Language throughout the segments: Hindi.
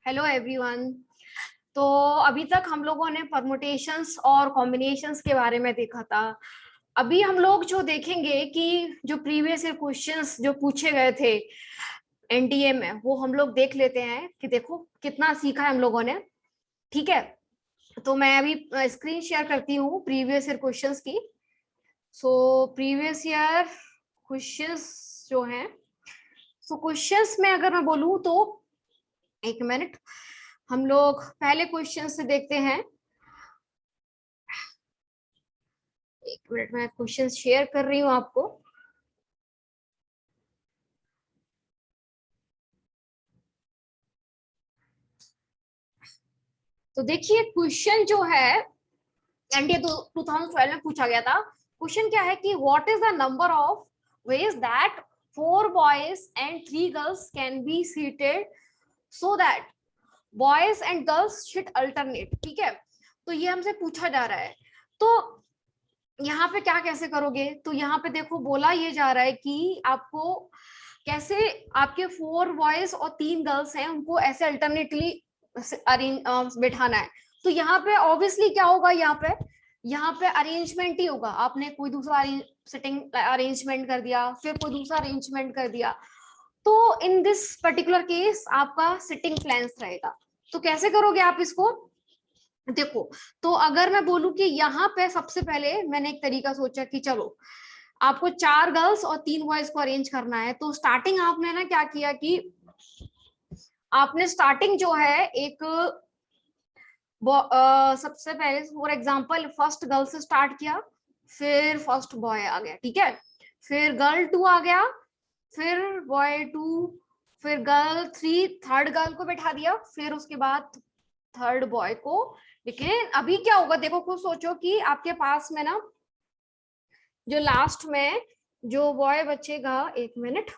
Hello everyone. तो अभी तक हम लोगों ने परमुटेशंस और कॉम्बिनेशंस के बारे में देखा था। अभी हम लोग जो देखेंगे कि जो प्रीवियस ईयर क्वेश्चंस जो पूछे गए थे एनडीए में, वो हम लोग देख लेते हैं कि देखो कितना सीखा है हम लोगों ने। ठीक है, तो मैं अभी स्क्रीन शेयर करती हूँ प्रीवियस ईयर क्वेश्चंस की। सो प्रीवियस ईयर क्वेश्चंस जो हैं, सो क्वेश्चंस में अगर मैं बोलूँ तो एक मिनट, हम लोग पहले क्वेश्चन से देखते हैं। एक मिनट, मैं क्वेश्चन शेयर कर रही हूँ आपको। तो देखिए क्वेश्चन जो है एनडीए 2012 में पूछा गया था। क्वेश्चन क्या है कि what is the number of ways that 4 boys and 3 girls can be seated so that boys and girls should alternate. ठीक है, तो ये हमसे पूछा जा रहा है। तो यहाँ पे क्या कैसे करोगे, तो यहाँ पे देखो बोला ये जा रहा है कि आपको कैसे आपके 4 बॉयज और 3 गर्ल्स हैं, उनको ऐसे अल्टरनेटली अरेंज बिठाना है। तो यहाँ पे ऑब्वियसली क्या होगा, यहाँ पे अरेंजमेंट ही होगा। आपने कोई दूसरा सिटिंग अरेंजमेंट कर दिया, फिर कोई दूसरा अरेंजमेंट कर दिया, तो इन दिस पर्टिकुलर केस आपका सिटिंग प्लान्स रहेगा। तो कैसे करोगे आप इसको, देखो। तो अगर मैं बोलूं कि यहाँ पे सबसे पहले मैंने एक तरीका सोचा कि चलो आपको 4 गर्ल्स और 3 बॉयज को अरेंज करना है। तो स्टार्टिंग आपने ना क्या किया कि आपने स्टार्टिंग जो है एक सबसे पहले फॉर एग्जांपल फर्स्ट गर्ल से स्टार्ट किया, फिर फर्स्ट बॉय आ गया। ठीक है, फिर गर्ल 2 आ गया, फिर बॉय 2, फिर गर्ल 3, थर्ड गर्ल को बैठा दिया, फिर उसके बाद थर्ड बॉय को। लेकिन अभी क्या होगा, देखो खुद सोचो कि आपके पास में ना जो लास्ट में जो बॉय बचेगा, एक मिनट,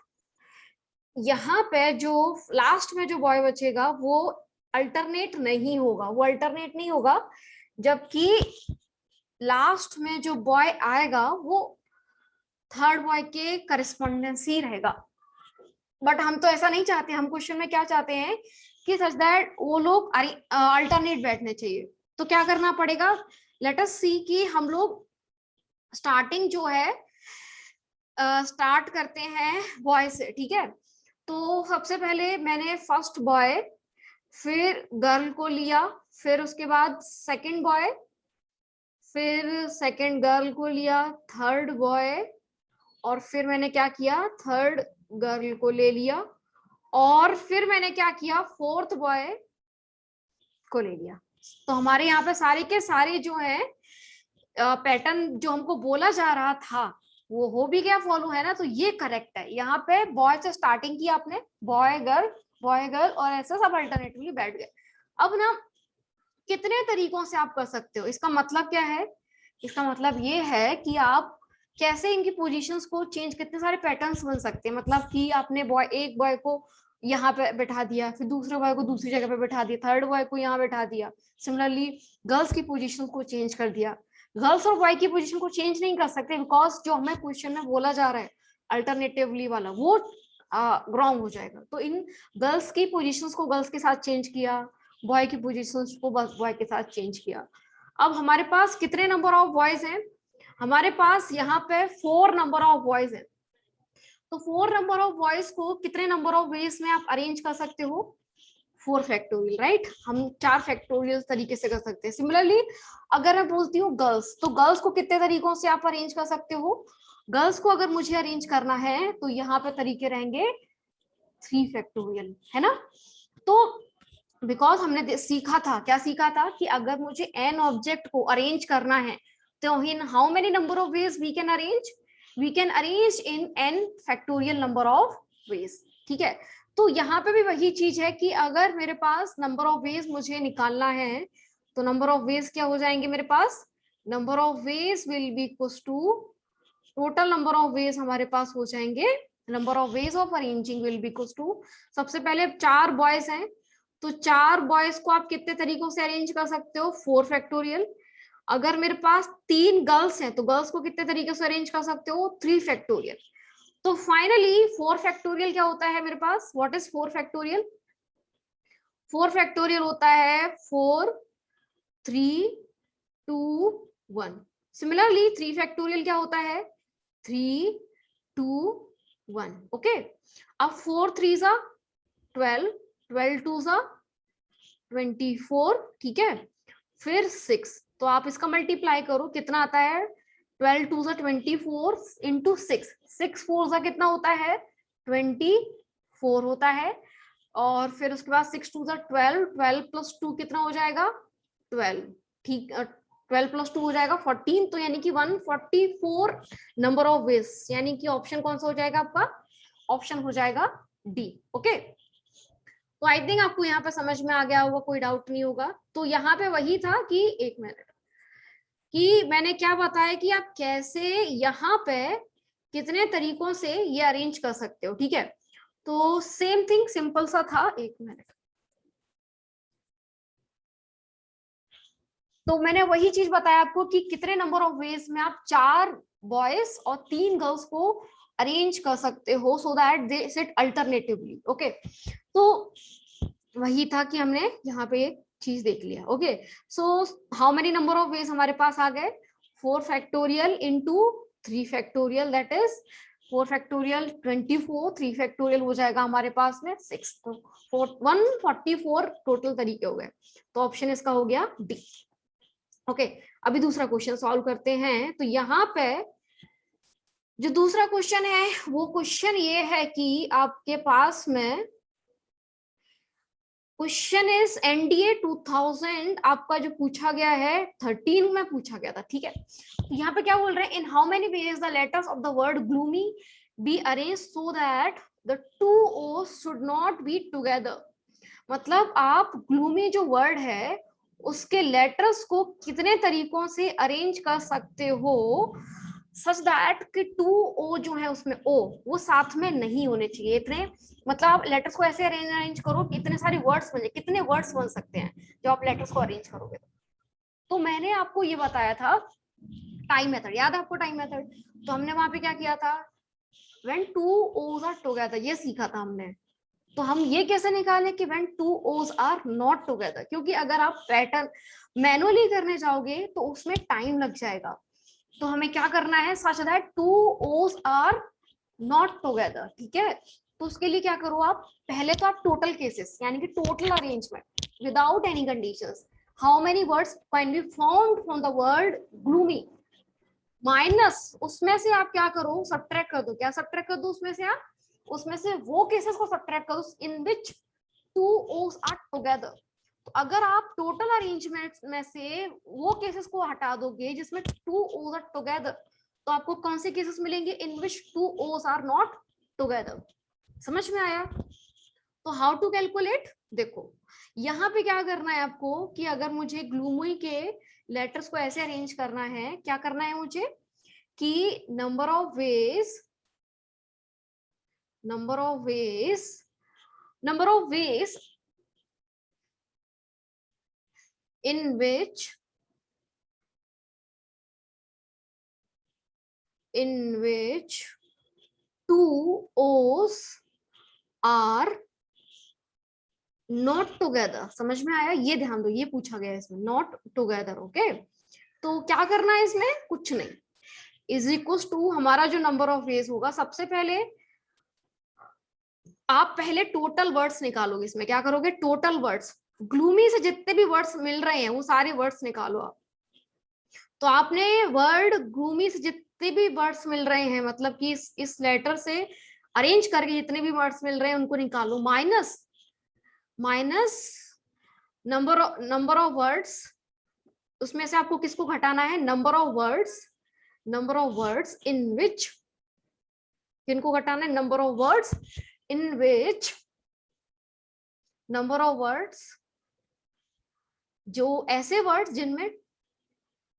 यहाँ पे जो लास्ट में जो बॉय बचेगा वो अल्टरनेट नहीं होगा, वो अल्टरनेट नहीं होगा, जबकि लास्ट में जो बॉय आएगा वो थर्ड बॉय के करस्पॉन्डेंस ही रहेगा। बट हम तो ऐसा नहीं चाहते, हम क्वेश्चन में क्या चाहते हैं कि सच दैट वो लोग अल्टरनेट बैठने चाहिए। तो क्या करना पड़ेगा, लेट अस सी कि हम लोग स्टार्टिंग जो है स्टार्ट करते हैं बॉय से। ठीक है, तो सबसे पहले मैंने फर्स्ट बॉय फिर गर्ल को लिया, फिर उसके बाद सेकंड बॉय, फिर सेकंड गर्ल को लिया, थर्ड बॉय, और फिर मैंने क्या किया, थर्ड गर्ल को ले लिया, और फिर मैंने क्या किया, फोर्थ बॉय को ले लिया। तो हमारे यहाँ पे सारे के सारे जो है पैटर्न जो हमको बोला जा रहा था वो हो भी गया, फॉलो है ना। तो ये करेक्ट है। यहाँ पे बॉय से स्टार्टिंग की आपने, बॉय गर्ल और ऐसा सब अल्टरनेटिवली बैठ गए। अब ना कितने तरीकों से आप कर सकते हो, इसका मतलब क्या है, इसका मतलब ये है कि आप कैसे इनकी पोजीशंस को चेंज, कितने सारे पैटर्न्स बन सकते हैं। मतलब कि आपने एक बॉय को यहाँ पे बैठा दिया, फिर दूसरे बॉय को दूसरी जगह पे बैठा दिया, थर्ड बॉय को यहाँ बैठा दिया। सिमिलरली गर्ल्स की पोजीशन को चेंज कर दिया। गर्ल्स और बॉय की पोजीशन को चेंज नहीं कर सकते, बिकॉज जो हमें क्वेश्चन में बोला जा रहा है अल्टरनेटिवली वाला, वो रॉन्ग हो जाएगा। तो इन गर्ल्स की पोजीशंस को गर्ल्स के साथ चेंज किया, बॉय की पोजीशंस को बस बॉय के साथ चेंज किया। अब हमारे पास कितने नंबर ऑफ बॉयज हैं, हमारे पास यहाँ पे 4 नंबर ऑफ बॉयज हैं। तो 4 नंबर ऑफ बॉयज को कितने नंबर ऑफ वेज में आप अरेंज कर सकते हो, 4 फैक्टोरियल, राइट। हम 4 फैक्टोरियल तरीके से कर सकते हैं। सिमिलरली अगर मैं बोलती हूँ गर्ल्स, तो गर्ल्स को कितने तरीकों से आप अरेंज कर सकते हो, गर्ल्स को अगर मुझे अरेंज करना है तो यहाँ पे तरीके रहेंगे 3 फैक्टोरियल, है ना। तो बिकॉज हमने सीखा था, क्या सीखा था कि अगर मुझे n ऑब्जेक्ट को अरेंज करना है तो in how many number of ways we can arrange, we can arrange in n factorial number of ways. ठीक है, तो यहाँ पे भी वही चीज है कि अगर मेरे पास नंबर ऑफ वेज मुझे निकालना है तो नंबर ऑफ वेज क्या हो जाएंगे मेरे पास, number of ways will be equals to total number of ways हमारे पास हो जाएंगे, number of ways of arranging will be equals to, सबसे पहले 4 बॉयज हैं तो 4 बॉयज को आप कितने तरीकों से अरेंज कर सकते हो, 4 फैक्टोरियल। अगर मेरे पास 3 गर्ल्स हैं तो गर्ल्स को कितने तरीके से अरेंज कर सकते हो, 3 फैक्टोरियल। तो फाइनली 4 फैक्टोरियल क्या होता है मेरे पास, व्हाट इज 4 फैक्टोरियल, 4 फैक्टोरियल होता है 4 3 2 1। सिमिलरली 3 फैक्टोरियल क्या होता है 3 2 1। ओके, अब 4 3 सा 12, 12 2 सा 24, ठीक है, फिर 6, तो आप इसका मल्टीप्लाई करो कितना आता है 12 2 सा 24 इंटू 6, 6 4 सा कितना होता है 24 होता है, और फिर उसके बाद 6 2 सा 12, 12 प्लस 2 कितना हो जाएगा 12, ठीक, 12 प्लस 2 हो जाएगा 14, तो यानी कि 144 नंबर ऑफ वेज, यानी कि ऑप्शन कौन सा हो जाएगा आपका, ऑप्शन हो जाएगा डी। ओके, तो आई थिंक आपको यहाँ पे समझ में आ गया होगा, कोई डाउट नहीं होगा। तो यहाँ पे वही था कि एक मिनट, कि मैंने क्या बताया कि आप कैसे यहाँ पे कितने तरीकों से ये अरेंज कर सकते हो, ठीक है। तो सेम थिंग सिंपल सा था, एक मिनट, तो मैंने वही चीज बताया आपको कि कितने नंबर ऑफ वेज में आप 4 बॉयज और 3 गर्ल्स को अरेंज कर सकते हो so that they sit alternatively. Okay, तो वही था कि हमने यहाँ पे एक चीज देख लिया। Okay, so how many number of ways हमारे पास आ गए 4 factorial into 3 factorial, that is 4 factorial 24, 3 factorial हो जाएगा हमारे पास में 6, तो 144 टोटल तरीके हो गए, तो ऑप्शन इसका हो गया डी। ओके, अभी दूसरा क्वेश्चन सॉल्व करते हैं। तो यहाँ पे जो दूसरा क्वेश्चन है वो क्वेश्चन ये है कि आपके पास में क्वेश्चन इज एनडीए 2000 आपका जो पूछा गया है 13 में पूछा गया था, ठीक है। तो यहाँ पे क्या बोल रहे हैं, in how many ways the letters of the word gloomy be arrange so that the two O should not be together. मतलब आप ग्लूमी जो वर्ड है उसके लेटर्स को कितने तरीकों से अरेंज कर सकते हो सच दैट कि 2O जो है उसमें O वो साथ में नहीं होने चाहिए इतने, मतलब आप लेटर्स को ऐसे अरेंज करो कि इतने सारे वर्ड्स बन जाए, कितने वर्ड्स बन सकते हैं जब आप लेटर्स को अरेंज करोगे। तो मैंने आपको ये बताया था टाइम मेथड, याद है आपको टाइम मेथड, तो हमने वहां पे क्या किया था व्हेन 2 O's आर टुगेदर, ये सीखा था हमने। तो हम ये कैसे निकालें कि when 2 O's are not together, क्योंकि अगर आप पैटर्न मैनुअली करने जाओगे तो उसमें टाइम लग जाएगा, तो हमें क्या करना है such that 2 O's are not together, ठीक है। तो उसके लिए क्या करो आप, पहले तो आप टोटल केसेस यानी कि total arrangement without any conditions, how many words can be found from the word gloomy minus उसमें से आप क्या करो सब्ट्रैक्ट कर दो, क्या सब्ट्रैक्ट कर दो उसमें से, आप उसमें से वो केसेस को सब्ट्रैक्ट करो इन विच 2 O's आर टुगेदर। तो अगर आप टोटल अरेंजमेंट में से वो केसेस को हटा दोगे जिसमें 2 O's आर टुगेदर, तो आपको कौन से केसेस मिलेंगे इन which 2 O's are not together. समझ में आया। तो हाउ टू कैलकुलेट, देखो यहाँ पे क्या करना है आपको कि अगर मुझे ग्लूमी के लेटर्स को ऐसे अरेंज करना है, क्या करना है मुझे कि number of veg in which 2 O's are not together। समझ में आया, ये ध्यान दो, ये पूछा गया है इसमें not together। ओके, तो क्या करना है इसमें, कुछ नहीं, इज इक्वल टू हमारा जो नंबर ऑफ वेज होगा, सबसे पहले आप पहले टोटल वर्ड्स निकालोगे। इसमें क्या करोगे, टोटल वर्ड्स, ग्लूमी से जितने भी वर्ड्स मिल रहे हैं वो सारे वर्ड्स निकालो आप। तो आपने वर्ड ग्लूमी से जितने भी वर्ड्स मिल रहे हैं, मतलब कि इस लेटर से अरेंज करके जितने भी वर्ड्स मिल रहे हैं उनको निकालो, माइनस नंबर ऑफ वर्ड्स, उसमें से आपको किसको घटाना है, नंबर ऑफ वर्ड्स इन विच, किनको घटाना है, number of words in which, number of words जो ऐसे वर्ड्स जिनमें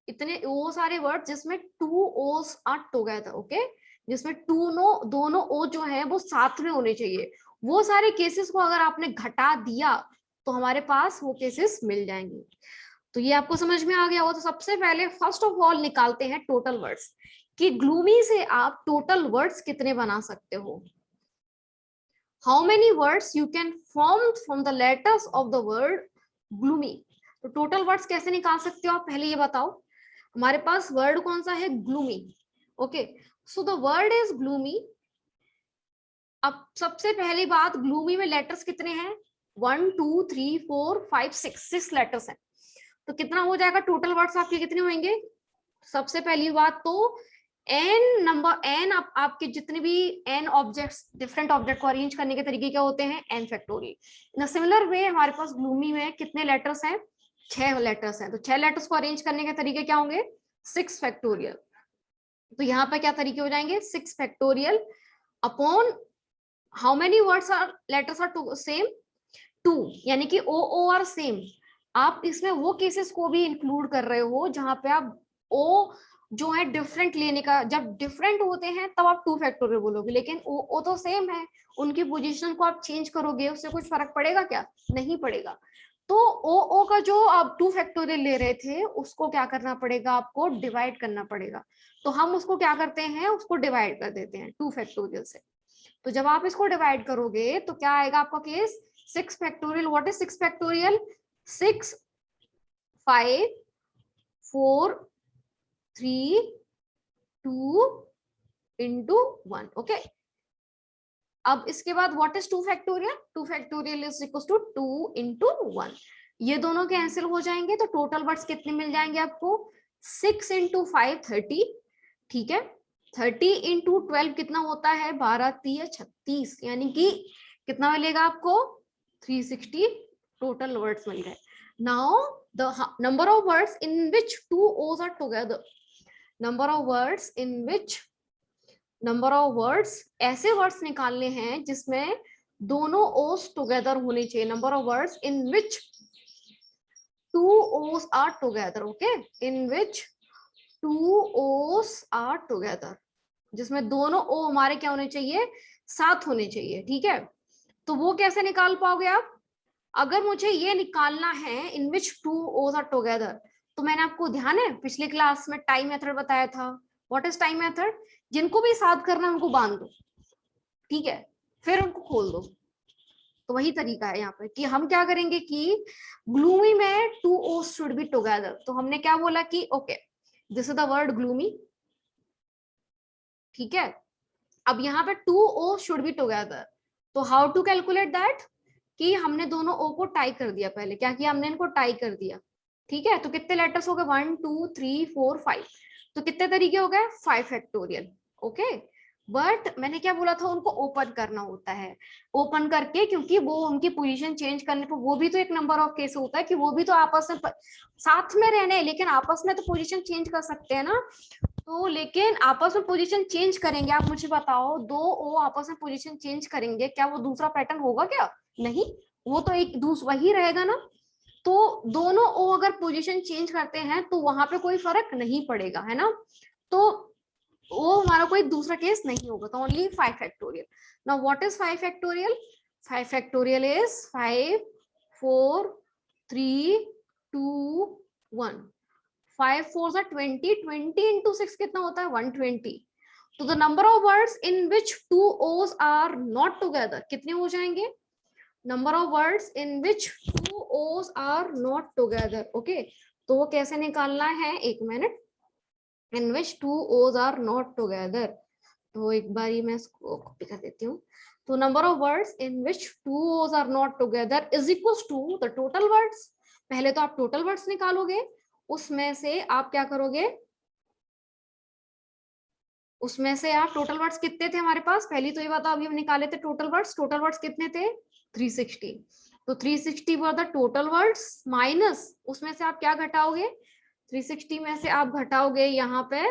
इतने वो सारे वर्ड जिसमें 2 O's आर टुगेदर। ओके, जिसमें दोनों O जो है वो साथ में होने चाहिए, वो सारे केसेस को अगर आपने घटा दिया तो हमारे पास वो केसेस मिल जाएंगे। तो ये आपको समझ में आ गया हो। तो सबसे पहले फर्स्ट ऑफ ऑल निकालते हैं टोटल वर्ड्स कि ग्लूमी से आप टोटल वर्ड्स कितने बना सकते हो। How many words you can form from the letters of the word gloomy. तो टोटल वर्ड्स कैसे निकाल सकते हो आप, पहले ये बताओ। हमारे पास वर्ड कौन सा है, gloomy. Okay, so the word is gloomy. अब सबसे पहली बात, ग्लूमी में लेटर्स कितने हैं, 1 2 3 4 5 6 लेटर्स हैं। तो कितना हो जाएगा टोटल वर्ड्स आपके, कितने होंगे। सबसे पहली बात तो एन नंबर, एन आपके जितने भी एन ऑब्जेक्ट्स, डिफरेंट ऑब्जेक्ट को अरेंज करने के तरीके क्या होते हैं, N factorial. In similar way हमारे पास ग्लूमी में कितने लेटर्स हैं, 6 लेटर्स हैं। तो 6 लेटर्स को अरेंज करने के तरीके क्या होंगे, 6 फैक्टोरियल। तो यहाँ पे क्या तरीके हो जाएंगे, 6 factorial upon how many words are letters are same, 2, यानी कि ओ आर सेम। आप इसमें वो केसेस को भी इंक्लूड कर रहे हो जहां पे आप ओ जो है डिफरेंट लेने का, जब डिफरेंट होते हैं तब आप 2 फैक्टोरियल बोलोगे, लेकिन ओ तो सेम है, उनकी पोजीशन को आप चेंज करोगे उससे कुछ फर्क पड़ेगा क्या, नहीं पड़ेगा। तो ओ का जो आप 2 फैक्टोरियल ले रहे थे उसको क्या करना पड़ेगा, आपको डिवाइड करना पड़ेगा। तो हम उसको क्या करते हैं, उसको डिवाइड कर देते हैं 2 फैक्टोरियल से। तो जब आप इसको डिवाइड करोगे तो क्या आएगा आपका case, 6 factorial. What is 6 factorial, 6 5 4 3 2 into 1। Okay, अब इसके बाद what is 2 factorial, 2 factorial is equal to 2 into 1। ये दोनों कैंसिल हो जाएंगे तो टोटल वर्ड्स कितने मिल जाएंगे आपको, 6 into 5 30, ठीक है। 30 into 12 कितना होता है, 12 3 36, यानी कि कितना मिलेगा आपको, 360 टोटल वर्ड्स मिल गए। Now the number of words in which 2 O's are together, number of words in which, number of words, ऐसे वर्ड्स निकालने हैं जिसमें दोनों ओस टुगेदर होने चाहिए। Number of words in which 2 O's are together, okay, in which 2 O's are together, जिसमें दोनों ओ हमारे क्या होने चाहिए, साथ होने चाहिए, ठीक है। तो वो कैसे निकाल पाओगे आप, अगर मुझे ये निकालना है in which 2 O's are together, तो मैंने आपको ध्यान है पिछले क्लास में टाइम मेथड बताया था। व्हाट इज टाइम मेथड, जिनको भी साथ करना है उनको बांध दो, ठीक है, फिर उनको खोल दो। तो वही तरीका है यहाँ पे कि हम क्या करेंगे कि ग्लूमी में 2 O's शुड बी टुगेदर। तो हमने क्या बोला कि okay, this is the word gloomy, ठीक है। अब यहाँ पे 2 O's शुड बी टुगेदर। तो हाउ टू कैलकुलेट दैट, कि हमने दोनों ओ को टाई कर दिया, पहले क्या किया हमने, इनको टाई कर दिया, ठीक है। तो कितने लेटर्स हो गए, 1 2 3 4 5, तो कितने तरीके हो गए, 5 फैक्टोरियल, ओके। बट मैंने क्या बोला था, उनको ओपन करना होता है, ओपन करके, क्योंकि वो उनकी पोजीशन चेंज करने पर वो भी तो एक नंबर ऑफ केस होता है कि वो भी तो आपस में साथ में रहने, लेकिन आपस में तो पोजीशन चेंज कर सकते हैं ना। तो लेकिन आपस में पोजीशन चेंज करेंगे, आप मुझे बताओ, 2 ओ आपस में पोजीशन चेंज करेंगे, क्या वो दूसरा पैटर्न होगा क्या, नहीं, वो तो एक दूसरा वही रहेगा ना। तो दोनों ओ अगर पोजीशन चेंज करते हैं तो वहां पे कोई फर्क नहीं पड़ेगा, है ना। तो वो हमारा कोई दूसरा केस नहीं होगा, तो only 5 factorial. Now what is 5 factorial, 5 factorial is 5 4 3 2 1। 5 4 are 20, 20 into 6 कितना होता है, 120। तो the number of words in which 2 O's are not together कितने हो जाएंगे, number of words in which 2 O's are not together, okay. तो वो कैसे निकालना है, एक minute, in which 2 O's are not together. तो एक बारी मैं इसको कॉपी कर देती हूँ। तो number of words in which 2 O's are not together is equal to the total words. पहले तो आप टोटल वर्ड्स निकालोगे, उसमें से आप क्या करोगे, उसमें से आप टोटल वर्ड्स कितने थे हमारे पास, पहली तो ये बताओ, अभी हम निकाले थे टोटल वर्ड्स कितने थे, 360। तो 360 were the total words minus, उसमें से आप क्या घटाओगे, 360 में से आप घटाओगे यहाँ पे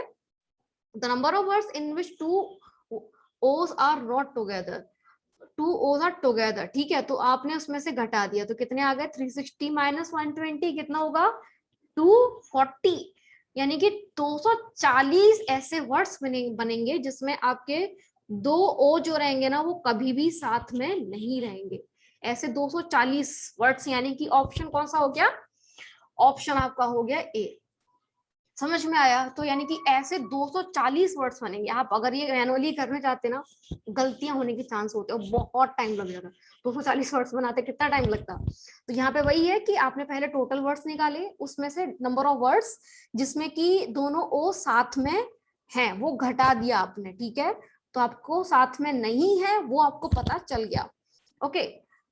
the number of words in which 2 O's are not together, 2 O's are together, ठीक है। तो आपने उसमें से घटा दिया, तो कितने आ गए, 360 माइनस 120 कितना होगा, 240, यानी कि 240 ऐसे वर्ड्स बनेंगे जिसमें आपके 2 ओ जो रहेंगे ना वो कभी भी साथ में नहीं रहेंगे। ऐसे 240 वर्ड्स, यानी कि ऑप्शन कौन सा हो गया, ऑप्शन आपका हो गया ए। समझ में आया? तो यानी कि ऐसे 240 वर्ड्स बनेंगे। आप अगर ये मैनुअली करना चाहते ना, गलतियां होने के चांस होते हैं, बहुत टाइम लग जाता। 240 वर्ड्स बनाते कितना टाइम लगता? तो यहाँ पे वही है कि आपने पहले टोटल वर्ड्स निकाले, उसमें से नंबर ऑफ वर्ड्स जिसमें कि दोनों ओ साथ में है वो घटा दिया आपने, ठीक है? तो आपको साथ में नहीं है वो आपको पता चल गया। ओके,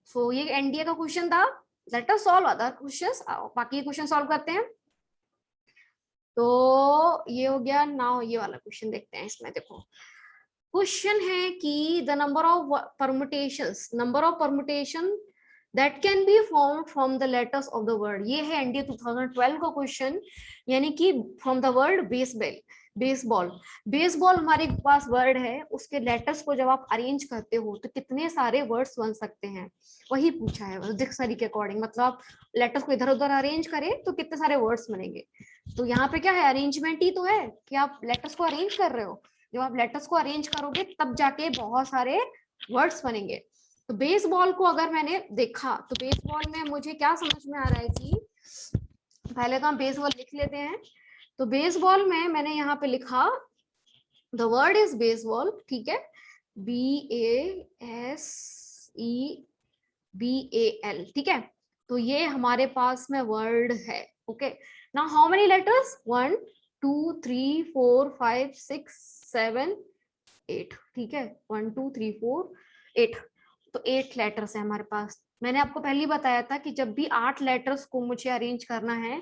सो ये एनडीए का क्वेश्चन था। Let us solve other questions. बाकी क्वेश्चन सॉल्व करते हैं। तो ये हो गया। नाउ ये वाला क्वेश्चन देखते हैं। इसमें देखो क्वेश्चन है कि the number of permutation that can be formed from the letters of the word. ये है एनडीए 2012 का क्वेश्चन, यानी कि from the word baseball. Baseball हमारे पास वर्ड है, उसके लेटर्स को जब आप अरेंज करते हो तो कितने सारे वर्ड्स बन सकते हैं, वही पूछा है डिक्शनरी के अकॉर्डिंग। मतलब आप लेटर्स को इधर उधर अरेंज करें तो कितने सारे वर्ड्स बनेंगे। तो यहाँ पे क्या है, अरेंजमेंट ही तो है कि आप लेटर्स को अरेंज कर रहे हो। जब आप लेटर्स को अरेंज करोगे तब जाके बहुत सारे वर्ड्स बनेंगे। तो बेसबॉल को अगर मैंने देखा तो बेसबॉल में मुझे क्या समझ में आ रहा है कि पहले तो हम बेसबॉल लिख लेते हैं। तो बेसबॉल में मैंने यहाँ पे लिखा द वर्ड इज बेसबॉल, ठीक है, BASEBAL, ठीक है। तो ये हमारे पास में वर्ड है। Okay, now how many letters, 1 2 3 4 5 6 7 8, ठीक है, 1 2 3 4 8। तो 8 लेटर्स है हमारे पास। मैंने आपको पहले ही बताया था कि जब भी 8 लेटर्स को मुझे अरेंज करना है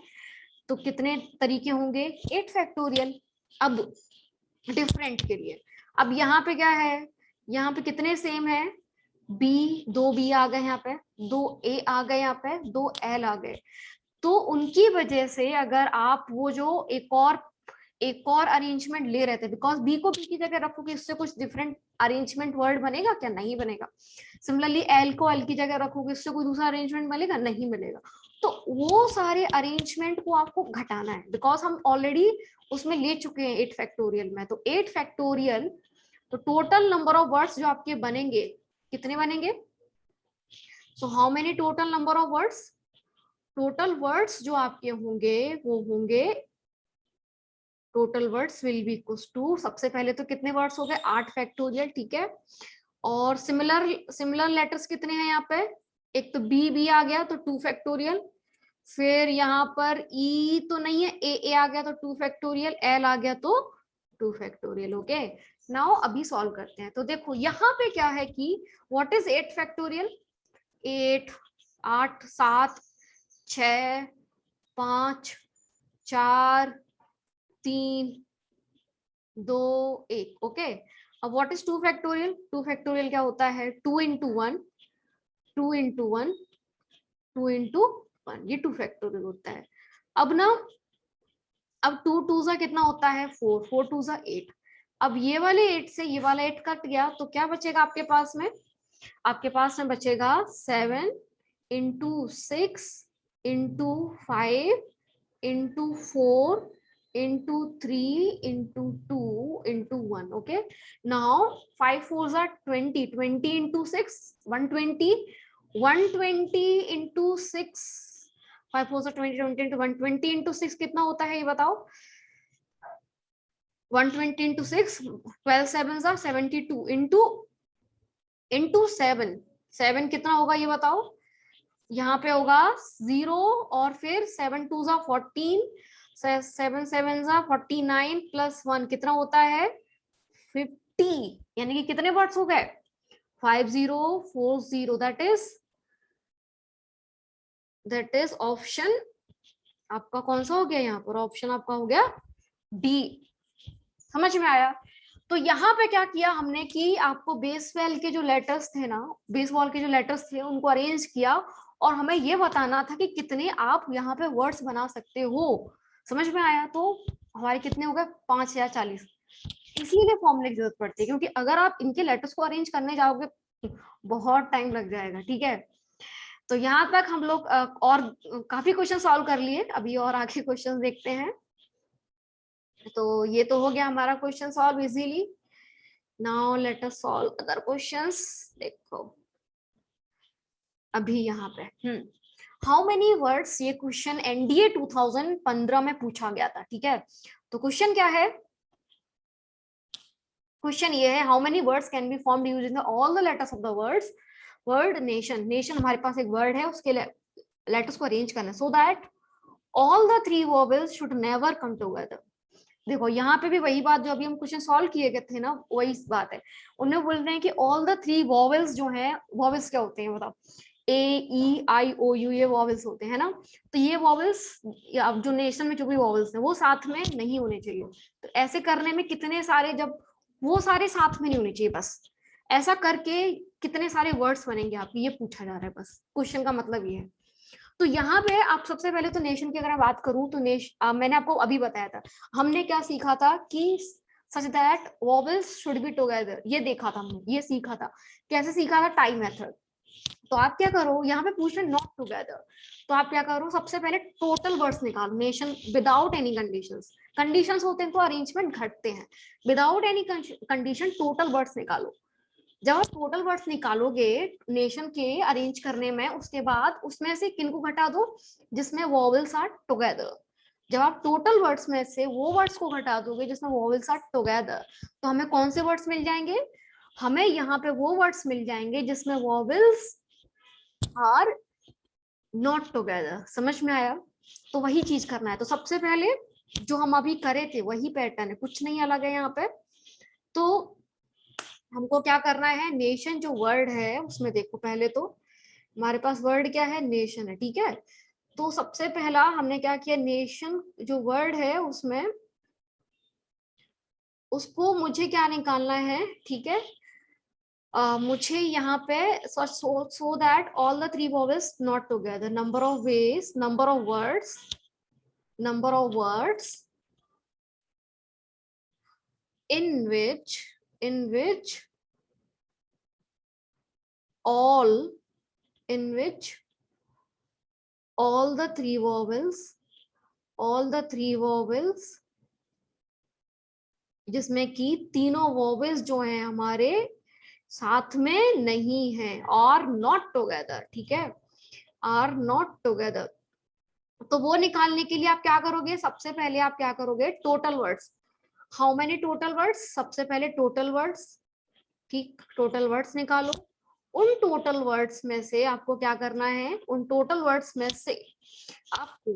तो कितने तरीके होंगे, 8 फैक्टोरियल। अब डिफरेंट के लिए, अब यहाँ पे क्या है, यहाँ पे कितने सेम है, दो बी आ गए, यहाँ पे 2 ए आ गए, यहाँ पे 2 एल आ गए। तो उनकी वजह से अगर आप वो जो एक और अरेंजमेंट ले रहे थे, बिकॉज बी को बी की जगह रखोगे इससे कुछ डिफरेंट अरेंजमेंट वर्ड बनेगा क्या, नहीं बनेगा। सिमिलरली एल को एल की जगह रखोगे इससे कोई दूसरा अरेंजमेंट मिलेगा, नहीं मिलेगा। तो वो सारे अरेंजमेंट को आपको घटाना है, बिकॉज हम ऑलरेडी उसमें ले चुके हैं 8 फैक्टोरियल में। तो 8 फैक्टोरियल, तो टोटल नंबर ऑफ वर्ड्स जो आपके बनेंगे कितने बनेंगे, so how many total number of words, total words जो आपके होंगे वो होंगे, total words will be equals to, सबसे पहले तो कितने वर्ड्स हो गए, 8 फैक्टोरियल, ठीक है। और सिमिलर लेटर्स कितने हैं यहाँ पे, एक तो बी आ गया तो 2 फैक्टोरियल, फिर यहाँ पर ई तो नहीं है, ए आ गया तो 2 फैक्टोरियल, एल आ गया तो 2 फैक्टोरियल। ओके, नाउ अभी सॉल्व करते हैं। तो देखो यहाँ पे क्या है कि व्हाट इज 8 फैक्टोरियल, 8 8 7 6 5 4 3 2 1। ओके, अब व्हाट इज 2 फैक्टोरियल, 2 फैक्टोरियल क्या होता है, 2 इंटू 1 2 इंटू 1 2 इंटू 1, ये 2 फैक्टोरियल होता है। अब ना, अब 2 2 सा कितना होता है, 4 4 2 सा 8। अब ये वाले 8 से ये वाला 8 कट गया तो क्या बचेगा आपके पास में, आपके पास में बचेगा 7 into 6 into 5 into 4 into 3 into 2 into 1। Okay, now 5 4 are 20, 20 into 6 120, 120 into 6, 5 4 are 20, 20 into 120 into 6 कितना होता है ये बताओ, 120 इंटू 6, 12 7 are 72 इंटू 7, 7 कितना होगा ये बताओ, यहाँ पे होगा 0 और फिर 7 2 जा 14, 7 7 जा 49 प्लस 1 कितना होता है 50, यानी कि कितने वर्ड्स हो गए 5040, दैट इज ऑप्शन आपका कौन सा हो गया, यहाँ पर ऑप्शन आपका हो गया डी। समझ में आया? तो यहाँ पे क्या किया हमने कि आपको बेसबॉल के जो लेटर्स थे ना, बेसबॉल के जो लेटर्स थे उनको अरेंज किया और हमें ये बताना था कि कितने आप यहाँ पे वर्ड्स बना सकते हो। समझ में आया? तो हमारे कितने हो गए 5 या 40। इसीलिए फॉर्मूले की जरूरत पड़ती है, क्योंकि अगर आप इनके लेटर्स को अरेंज करने जाओगे बहुत टाइम लग जाएगा, ठीक है। तो यहाँ तक हम लोग और काफी क्वेश्चन सॉल्व कर लिए, अभी और आगे क्वेश्चन देखते हैं। तो ये तो हो गया हमारा question solve easily. Now let us solve other questions. देखो अभी यहाँ पे हाउ मेनी वर्ड्स, ये क्वेश्चन एनडीए 2015 में पूछा गया था, ठीक है। तो क्वेश्चन क्या है, क्वेश्चन ये है, how many words can be formed using all the letters of the words. Word nation, nation हमारे पास एक वर्ड है, उसके लेटर्स को अरेंज करना, so that all the three vowels should never come together. देखो यहाँ पे भी वही बात जो अभी हम क्वेश्चन सॉल्व किए गए थे ना, वही बात है। उन्हें बोल रहे हैं कि ऑल द थ्री वोवेल्स जो हैं, वोवेल्स क्या होते हैं बताओ, ए ई आई ओ यू, ये वोवेल्स होते हैं ना। तो ये वोवेल्स, अब जो नेशन में जो भी वोवेल्स हैं वो साथ में नहीं होने चाहिए। तो ऐसे करने में कितने सारे, जब वो सारे साथ में नहीं होने चाहिए, बस ऐसा करके कितने सारे वर्ड्स बनेंगे आपके, ये पूछा जा रहा है, बस क्वेश्चन का मतलब ये है। तो यहाँ पे आप सबसे पहले तो नेशन की अगर मैं बात करूं तो मैंने आपको अभी बताया था, हमने क्या सीखा था कि such that vowels should be together, ये देखा था हमने, ये सीखा था। कैसे सीखा था, टाइम मेथड। तो आप क्या करो, यहाँ पे पूछ रहे नॉट टुगेदर, तो आप क्या करो, सबसे पहले टोटल वर्ड्स निकालो, nation without any conditions. Conditions होते हैं तो अरेंजमेंट घटते हैं, without any condition total words निकालो। जब आप टोटल वर्ड्स निकालोगे नेशन के अरेंज करने में, उसके बाद उसमें से किन को घटा दो, जिसमें वोवेल्स आर टुगेदर। जब आप टोटल वर्ड्स में से वो वर्ड्स को घटा दोगे जिसमें वोवेल्स आर टुगेदर, तो हमें कौन से वर्ड्स मिल जाएंगे, हमें यहाँ पे वो वर्ड्स मिल जाएंगे जिसमें वोवेल्स आर नॉट टुगेदर। समझ में आया। तो वही चीज करना है। तो सबसे पहले जो हम अभी करे थे वही पैटर्न है, कुछ नहीं अलग है यहाँ पे। तो हमको क्या करना है, नेशन जो वर्ड है उसमें देखो, पहले तो हमारे पास वर्ड क्या है, नेशन है, ठीक है। तो सबसे पहला हमने क्या किया, नेशन जो वर्ड है उसमें उसको मुझे क्या निकालना है, ठीक है। मुझे यहाँ पे so that all the three vowels not together, number of veg, number of words, number of words in which all in which all the three vowels जिसमें कि तीनों वोवेल्स जो हैं हमारे साथ में नहीं है, और नॉट टुगेदर, ठीक है, आर नॉट टुगेदर। तो वो निकालने के लिए आप क्या करोगे, सबसे पहले आप क्या करोगे, total words. How many total words, सबसे पहले टोटल वर्ड्स, ठीक, टोटल वर्ड्स निकालो। उन टोटल वर्ड्स में से आपको क्या करना है, उन टोटल वर्ड्स में से आपको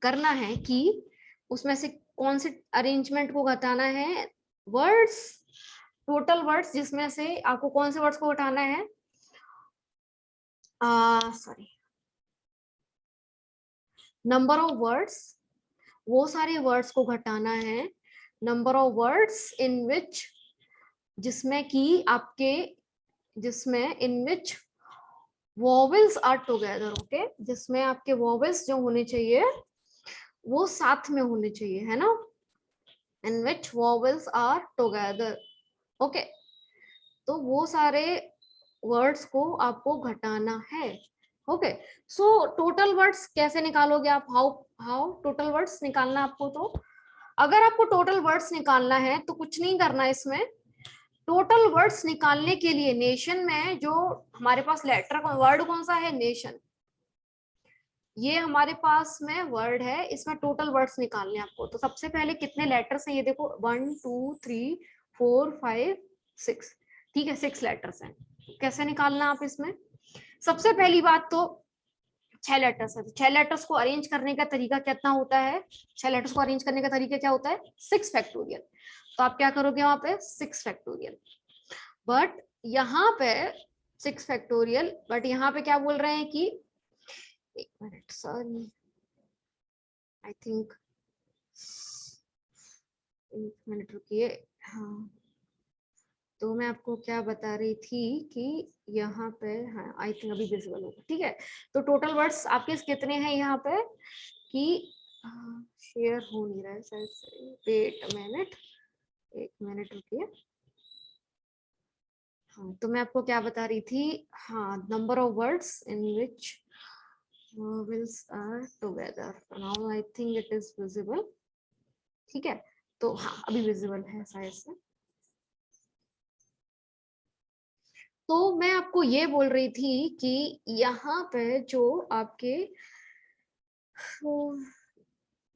करना है कि उसमें से कौन से अरेंजमेंट को घटाना है, वर्ड्स, टोटल वर्ड्स जिसमें से आपको कौन से वर्ड्स को घटाना है, सॉरी, नंबर ऑफ वर्ड्स, वो सारे वर्ड्स को घटाना है, number of words in which, जिसमें कि आपके, जिसमें इन विच वोवेल्स आर टुगेदर, ओके, जिसमें आपके वोवेल्स जो होने चाहिए वो साथ में होने चाहिए, है ना, इन विच वोवेल्स आर टुगेदर, ओके। तो वो सारे वर्ड्स को आपको घटाना है, ओके। सो टोटल वर्ड्स कैसे निकालोगे आप, हाउ हाउ टोटल वर्ड्स निकालना आपको। तो अगर आपको टोटल वर्ड्स निकालना है तो कुछ नहीं करना इसमें। टोटल वर्ड्स निकालने के लिए नेशन में जो हमारे पास लेटर वर्ड कौन सा है, नेशन, ये हमारे पास में वर्ड है, इसमें टोटल वर्ड्स निकालने आपको। तो सबसे पहले कितने लेटर्स हैं ये देखो, 1 2 3 4 5 6, ठीक है, 6 लेटर्स हैं। कैसे निकालना आप इसमें, सबसे पहली बात तो 6 लेटर्स है, तो 6 लेटर्स को अरेंज करने का तरीका कितना होता है, 6 लेटर्स को अरेंज करने का तरीका क्या होता है, 6 फैक्टोरियल। तो आप क्या करोगे वहां पे 6 फैक्टोरियल, बट यहाँ पे 6 फैक्टोरियल, बट यहाँ पे क्या बोल रहे हैं कि, एक मिनट सॉरी, आई थिंक, एक मिनट रुकिए, हाँ। तो मैं आपको क्या बता रही थी कि यहाँ पे, हाँ आई थिंक अभी विजिबल होगा, ठीक है। तो टोटल वर्ड्स आपके कितने हैं यहाँ पे कि, शेयर हो नहीं रहा है शायद से, वेट मिनट, एक मिनट रुकिए। हाँ तो मैं आपको क्या बता रही थी, हाँ, number of words in which vowels are together, now I think it is visible, ठीक है। तो हाँ अभी विजिबल है शायद से, तो मैं आपको ये बोल रही थी कि यहाँ पे जो आपके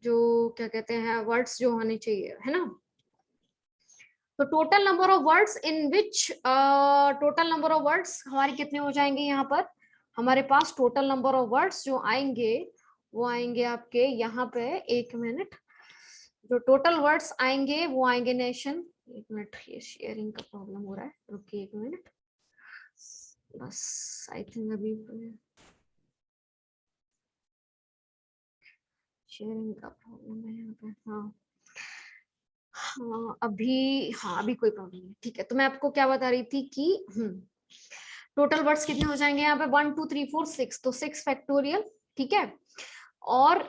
जो क्या कहते हैं वर्ड्स जो होने चाहिए, है ना, तो total number of words in which, total number of words हमारे कितने हो जाएंगे यहाँ पर, हमारे पास टोटल नंबर ऑफ वर्ड्स जो आएंगे वो आएंगे आपके यहाँ पे, एक मिनट, जो टोटल वर्ड्स आएंगे वो आएंगे नेशन, एक मिनट, ये शेयरिंग का प्रॉब्लम हो रहा है, रुकिए एक मिनट, बस आई थिंक अभी शेयरिंग का प्रॉब्लम है यहाँ पे, हाँ हाँ अभी कोई प्रॉब्लम नहीं, ठीक है। तो मैं आपको क्या बता रही थी कि टोटल वर्ड्स कितने हो जाएंगे यहाँ पे, 1 2 3 4 6, तो 6 फैक्टोरियल, ठीक है। और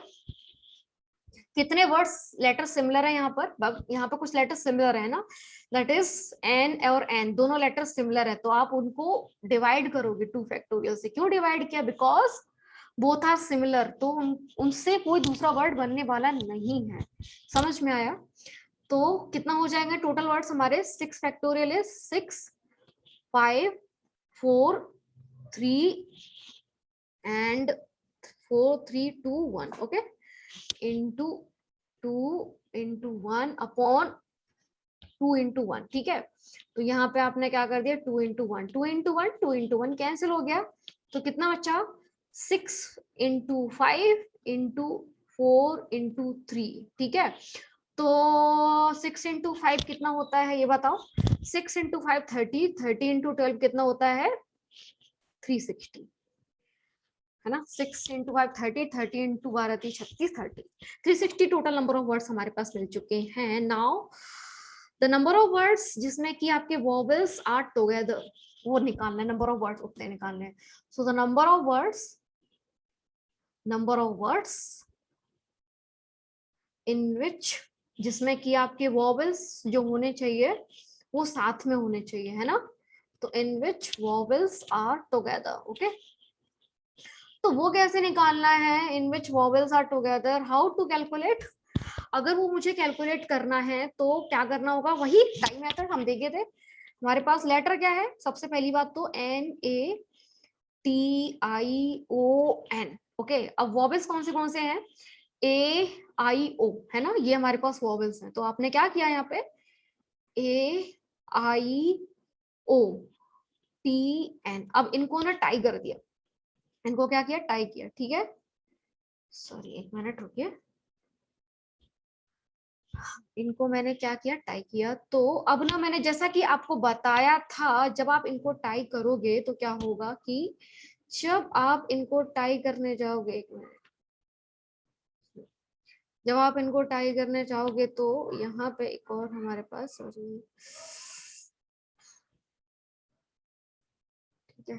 कितने वर्ड्स लेटर सिमिलर है यहाँ पर कुछ लेटर सिमिलर है ना, दैट इज एन और एन, दोनों लेटर सिमिलर है, तो आप उनको डिवाइड करोगे 2 फैक्टोरियल से। क्यों डिवाइड किया, बिकॉज बोथ आर सिमिलर, तो उनसे कोई दूसरा वर्ड बनने वाला नहीं है, समझ में आया। तो कितना हो जाएंगे टोटल वर्ड्स हमारे, 6 factorial is 6 5 4 3 and 4 3 2 1, okay, into 2 into 1 upon 2 into 1, ठीक है। तो यहाँ पे आपने क्या कर दिया, 2 into 1 2 into 1 2 into 1 कैंसिल हो गया, तो कितना बचा, 6 into 5 into 4 into 3, ठीक है। तो 6 into 5 कितना होता है ये बताओ, 6 into 5 30, 30 into 12 कितना होता है 360, है ना, 6 into 5 30, 30 into 12 36, 30, 360 total number of words हमारे पास मिल चुके हैं। Now the number of words जिसमें कि आपके वॉवेल्स आर टुगेदर, वो निकालना है, नंबर ऑफ वर्ड्स उतने निकालने हैं। So the number of words in which, जिसमें कि आपके वॉवेल्स जो होने चाहिए वो साथ में होने चाहिए, है ना, तो in which vowels are together, okay. तो वो कैसे निकालना है, in which vowels are together, how to calculate, अगर वो मुझे कैलकुलेट करना है तो क्या करना होगा, वही टाइम मेथड हम देखे थे। हमारे पास लेटर क्या है, सबसे पहली बात तो NATION, ओके। अब वॉवेल्स कौन से हैं, AIO, है ना, ये हमारे पास वॉवेल्स हैं। तो आपने क्या किया यहाँ पे, AIOTN, अब इनको ना टाई कर दिया, इनको क्या किया, टाई किया, ठीक है। सॉरी एक मिनट रुकिए, इनको मैंने क्या किया, टाई किया। तो अब ना मैंने जैसा कि आपको बताया था, जब आप इनको टाई करोगे तो क्या होगा कि जब आप इनको टाई करने जाओगे, एक मिनट, जब आप इनको टाई करने जाओगे तो यहाँ पे एक और हमारे पास, सॉरी, ठीक है,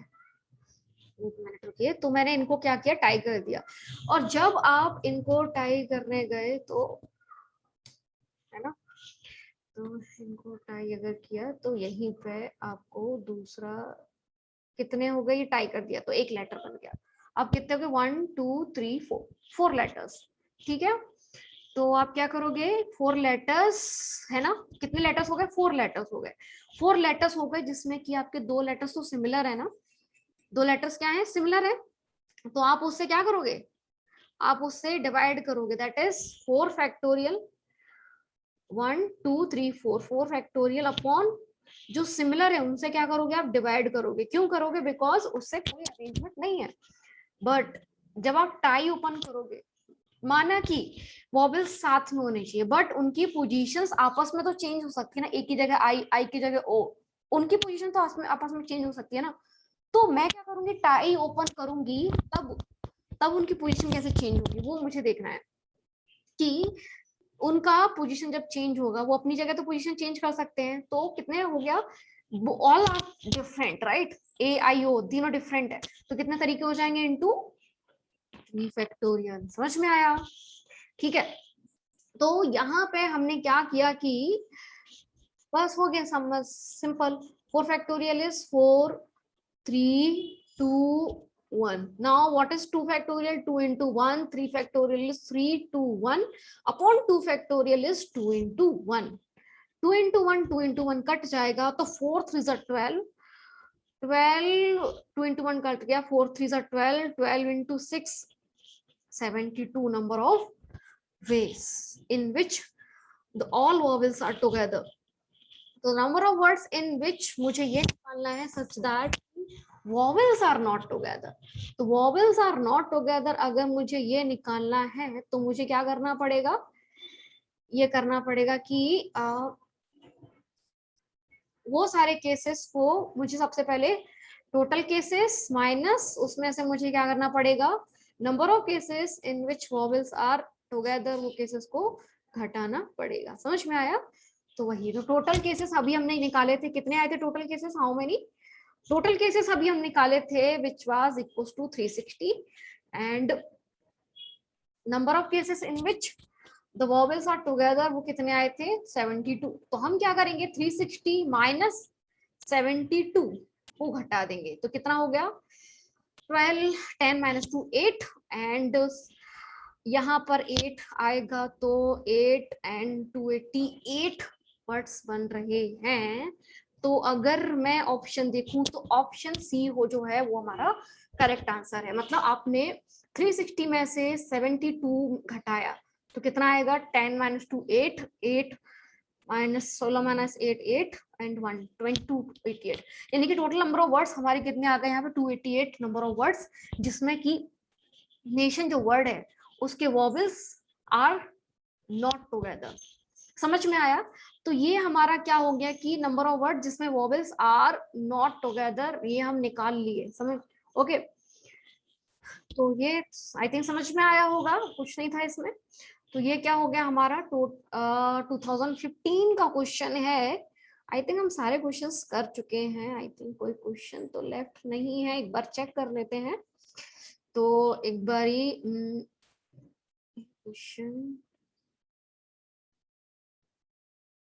एक मिनट रुकिए। तो मैंने इनको क्या किया, टाई कर दिया, और जब आप इनको टाई करने गए तो, है ना, तो इनको टाई अगर किया तो यहीं पे आपको दूसरा, कितने हो गए, ये टाई कर दिया तो एक लेटर बन गया। अब कितने हो गए, 1 2 3 4, 4 लेटर्स, ठीक है। तो आप क्या करोगे, 4 लेटर्स, है ना, कितने लेटर्स हो गए, 4 लेटर्स हो गए, 4 लेटर्स हो गए, जिसमें कि आपके 2 लेटर्स तो सिमिलर है ना, 2 लेटर्स क्या है, सिमिलर है। तो आप उससे क्या करोगे, आप उससे डिवाइड करोगे, that is 4 factorial, 1 2 3 4, 4 factorial upon जो सिमिलर है उनसे क्या करोगे, आप डिवाइड करोगे। क्यों करोगे, बिकॉज उससे कोई अरेंजमेंट नहीं है। बट जब आप टाई ओपन करोगे, माना कि वॉवेल्स साथ में होने चाहिए, बट उनकी पोजीशंस आपस में तो चेंज हो सकती है ना, एक की जगह आई की जगह ओ, उनकी पोजीशन तो आपस में चेंज हो सकती है ना। तो मैं क्या करूंगी, टाई ओपन करूंगी, तब तब उनकी पोजीशन कैसे चेंज होगी वो मुझे देखना है, कि उनका पोजीशन जब चेंज होगा, वो अपनी जगह तो पोजीशन चेंज कर सकते हैं। तो कितने हो गया, all are different, right, AIO तीनों डिफरेंट है, तो कितने तरीके हो जाएंगे, इनटू 3 फैक्टोरियल, समझ में आया, ठीक है। तो यहाँ पे हमने क्या किया कि बस हो गया समझ, simple, 4 factorial is 4 3 2 1. Now what is 2 factorial, 2 into 1, 3 factorial is 3 2 1 upon 2 factorial is 2 into 1, 2 into 1 2 into 1 cut जाएगा, तो 4 3 12, 12 2 into 1 कट गया, 4 3 12, 12 into 6 72 number of ways in which the all vowels are together. तो number of words in which मुझे ये निकालना है such that vowels are not together. तो vowels are not together अगर मुझे ये निकालना है तो मुझे क्या करना पड़ेगा, ये करना पड़ेगा कि वो सारे केसेस को मुझे सबसे पहले टोटल केसेस माइनस उसमें से मुझे क्या करना पड़ेगा, number of cases in which vowels are together, वो केसेस को घटाना पड़ेगा। समझ में आया? तो वही तो टोटल केसेस अभी हमने निकाले थे, कितने आए थे total cases, how many total cases अभी हम निकाले थे which was equals to 360 and number of cases in which the vowels are together वो कितने आए थे 72। तो हम क्या करेंगे 360 माइनस 72 को घटा देंगे तो कितना हो गया 12, 10 माइनस 2 8 एंड यहाँ पर 8 आएगा तो 8 एंड 288 वर्ड्स बन रहे हैं। तो अगर मैं ऑप्शन देखूं तो ऑप्शन सी हो जो है वो हमारा करेक्ट आंसर है। मतलब आपने 360 में से 72 घटाया तो कितना आएगा 10 माइनस 2 8, 8 माइनस 16 माइनस 8 8 एंड 1 288, यानी कि टोटल नंबर ऑफ वर्ड्स हमारे कितने आ गए यहाँ पे 288 नंबर ऑफ वर्ड्स, जिसमें कि नेशन जो वर्ड है उसके वॉवेल्स आर नॉट टुगेदर। समझ में आया? तो ये हमारा क्या हो गया कि नंबर ऑफ वर्ड जिसमें वॉवेल्स आर नॉट टुगेदर ये हम निकाल लिए। समझ? ओके तो ये आई थिंक समझ में आया होगा, कुछ नहीं था इसमें। तो ये क्या हो गया हमारा 2015 का क्वेश्चन है। आई थिंक हम सारे क्वेश्चंस कर चुके हैं, आई थिंक कोई क्वेश्चन तो लेफ्ट नहीं है, एक बार चेक कर लेते हैं। तो एक बारी क्वेश्चन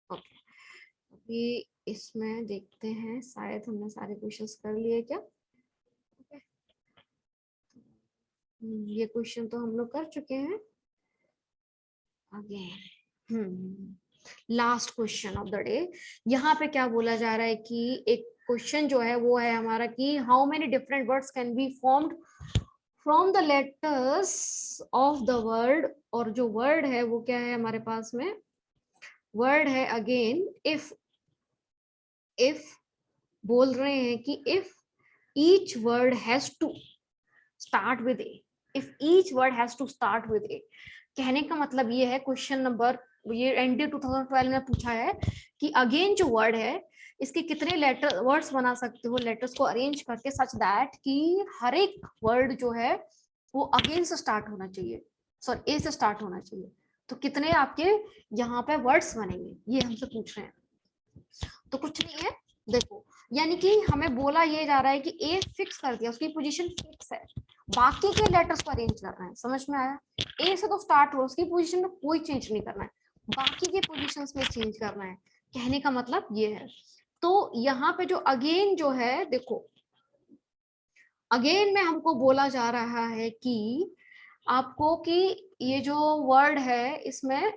ओके अभी इसमें देखते हैं, शायद हमने सारे क्वेश्चंस कर लिए क्या। ये क्वेश्चन तो हम लोग कर चुके हैं। Again last question of the day, यहाँ पे क्या बोला जा रहा है कि एक क्वेश्चन जो है वो है हमारा कि how many different words can be formed from the letters of the word. और जो वर्ड है वो क्या है हमारे पास में, वर्ड है अगेन इफ बोल रहे हैं कि if each word has to start with A, if each word has to start with A. कहने का मतलब ये है क्वेश्चन नंबर ये एनडीए 2012 में पूछा है कि अगेन जो वर्ड है इसके कितने लेटर वर्ड्स बना सकते हो, लेटर्स को अरेंज करके सच दैट कि हर एक वर्ड जो है वो अगेन से स्टार्ट होना चाहिए, सॉरी ए से स्टार्ट होना चाहिए। तो कितने आपके यहाँ पे वर्ड्स बनेंगे ये हमसे पूछ रहे हैं। तो कुछ नहीं है, देखो यानी कि हमें बोला ये जा रहा है कि ए फिक्स कर दिया, उसकी पोजीशन फिक्स है, बाकी के लेटर्स को अरेंज करना है। समझ में आया? ए से तो स्टार्ट हो, उसकी पोजीशन में कोई चेंज नहीं करना है, बाकी के पोजीशंस में चेंज करना है। कहने का मतलब ये है। तो यहाँ पे जो अगेन जो है देखो, अगेन में हमको बोला जा रहा है कि आपको कि ये जो वर्ड है इसमें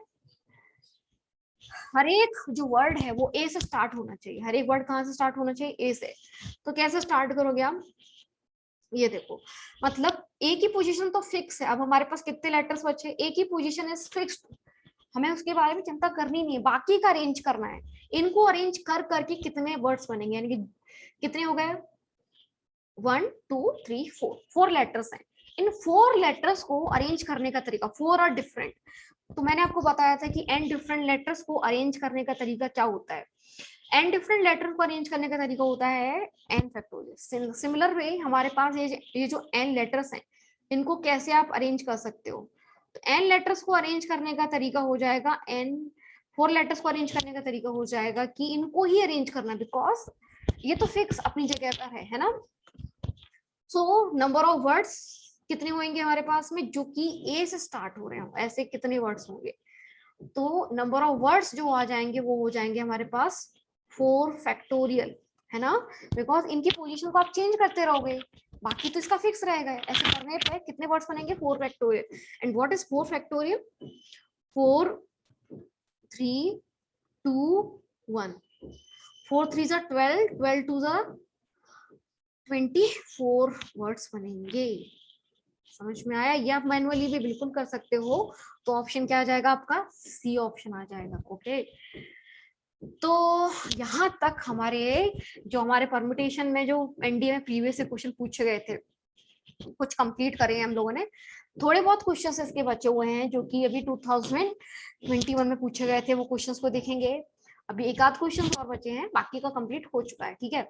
हर एक जो वर्ड है वो ए से स्टार्ट होना चाहिए। हर एक वर्ड कहाँ से स्टार्ट होना चाहिए? ए से। तो कैसे स्टार्ट करोगे आप? ये देखो मतलब ए की पोजीशन तो फिक्स है, अब हमारे पास कितने लेटर्स बचे, ए की पोजीशन इज फिक्स्ड, हमें उसके बारे में चिंता करनी नहीं है, बाकी का अरेंज करना है। इनको अरेंज कर करके कितने वर्ड्स बनेंगे, यानी कि कितने हो गए 1 2 3 4, 4 लेटर्स हैं। इन 4 लेटर्स को अरेंज करने का तरीका 4 आर डिफरेंट। तो मैंने आपको बताया था कि n डिफरेंट लेटर्स को अरेंज करने का तरीका क्या होता है। n डिफरेंट लेटर को अरेंज करने का तरीका होता है n फैक्टोरियल। सिमिलर वे हमारे पास ये जो n लेटर्स हैं इनको कैसे आप अरेंज कर सकते हो। तो n लेटर्स को अरेंज करने का तरीका हो जाएगा n 4 लेटर्स को अरेंज करने का तरीका हो जाएगा कि इनको ही अरेंज करना, बिकॉज ये तो फिक्स अपनी जगह पर है ना। सो नंबर ऑफ वर्ड्स कितने होंगे हमारे पास में जो कि ए से स्टार्ट हो रहे हो, ऐसे कितने वर्ड्स होंगे। तो नंबर ऑफ वर्ड्स जो आ जाएंगे वो हो जाएंगे हमारे पास 4 फैक्टोरियल, है ना, बिकॉज इनकी पोजीशन को आप चेंज करते रहोगे, बाकी तो इसका फिक्स रहेगा। ऐसे करने पे कितने वर्ड्स बनेंगे 4 factorial. And what is 4 factorial? 4 3 2 1, 4 3 12, 12 2 24 words बनेंगे। समझ में आया? ये आप मैनुअली भी बिल्कुल कर सकते हो। तो ऑप्शन क्या आ जाएगा आपका? सी ऑप्शन आ जाएगा। ओके, तो यहाँ तक हमारे परमुटेशन में जो एनडीए में प्रीवियस से क्वेश्चन पूछे गए थे कुछ कंप्लीट करे हैं हम लोगों ने। थोड़े बहुत क्वेश्चंस इसके बचे हुए हैं जो कि अभी 2021 में पूछे गए थे, वो क्वेश्चंस को देखेंगे। अभी एक आध क्वेश्चन और बचे हैं, बाकी का कंप्लीट हो चुका है। ठीक है,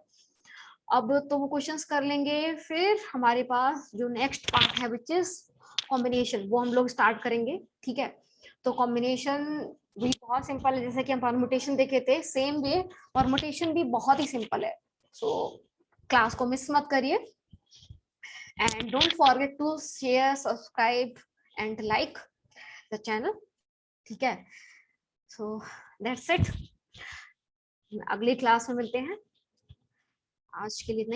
अब तो वो क्वेश्चंस कर लेंगे। फिर हमारे पास जो नेक्स्ट पार्ट है विच इज कॉम्बिनेशन, वो हम लोग स्टार्ट करेंगे। ठीक है, तो कॉम्बिनेशन भी बहुत सिंपल है, जैसे कि हम परमुटेशन देखे थे सेम वे परमुटेशन भी बहुत ही सिंपल है। सो क्लास को मिस मत करिए and don't forget to share, subscribe and like the channel. ठीक है, so that's it. अगली क्लास में मिलते हैं, आज के लिए नहीं।